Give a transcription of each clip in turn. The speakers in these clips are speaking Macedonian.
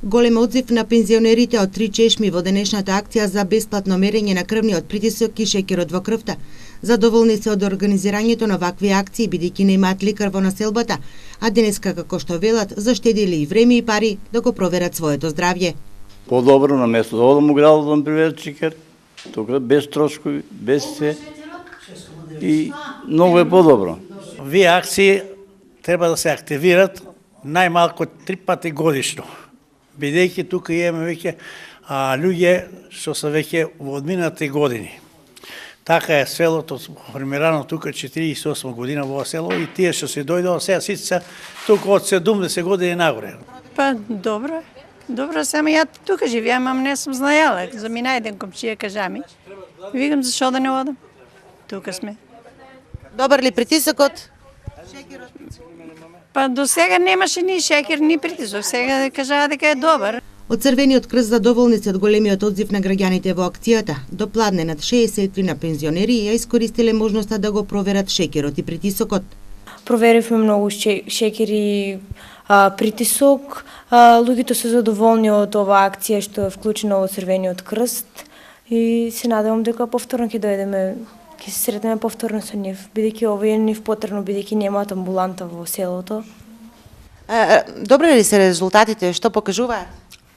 Голем одзив на пензионерите од 3 чешми во денешната акција за бесплатно мерење на крвниот притисок и шеќерот во крвта. Задоволни се од организирањето на вакви акции, бидејќи не имаат лекар во населбата, а денеска, како што велат, заштедили и време и пари да го проверат своето здравје. По-добро на место да одам у градот да приведат шеќер, тука без трошкови, без се, и многу е по-добро. Овие акции треба да се активират најмалку 3 пати годишно, бидејќи тука имаме веќе луѓе што се веќе во одминати години. Така е селото формирано тука 48 година во село и тие што се дојдоа сега сите се тука од 70 години нагоре. Па добро. Добро, само ја тука живеам, ама не сум знаела. За ми најден комшија кажа ми. Викам зашо да не одам. Тука сме. Добар ли притисокот? Па до сега немаше ни шеќер, ни притисок. Сега кажаа дека е добар. Од Црвениот крст задоволни се од големиот одзив на граѓаните во акцијата. До пладне над 60 пензионери ја искористиле можноста да го проверат шеќерот и притисокот. Проверивме многу шеќер и притисок. Луѓето се задоволни од оваа акција што е вклучена во Црвениот крст и се надевам дека повторно ќе дојдеме, ќе се сретнеме повторно со нив, бидејќи овој е нив потребно, бидејќи немаат амбуланта во селото. Добри ли се резултатите? Што покажуваат?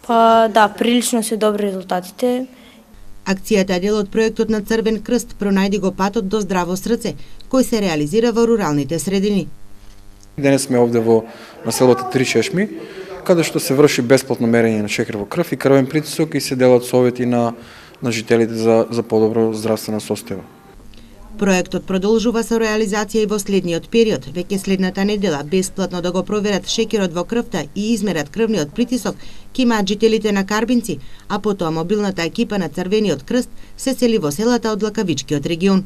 Па да, прилично се добри резултатите. Акцијата е дел од проектот на Црвен крст "Пронајди го патот до здраво срце", кој се реализира во руралните средини. Денес сме овде во населбата 3 чешми, каде што се врши бесплатно мерење на шеќер во крв и крвен притисок и се делат совети на жителите за подобро здравствена состојба. Проектот продолжува со реализација и во следниот период. Веќе следната недела бесплатно да го проверат шеќерот во крвта и измерат крвниот притисок ќе имаат жителите на Карбинци, а потоа мобилната екипа на Црвениот крст се сели во селата од Лакавичкиот регион.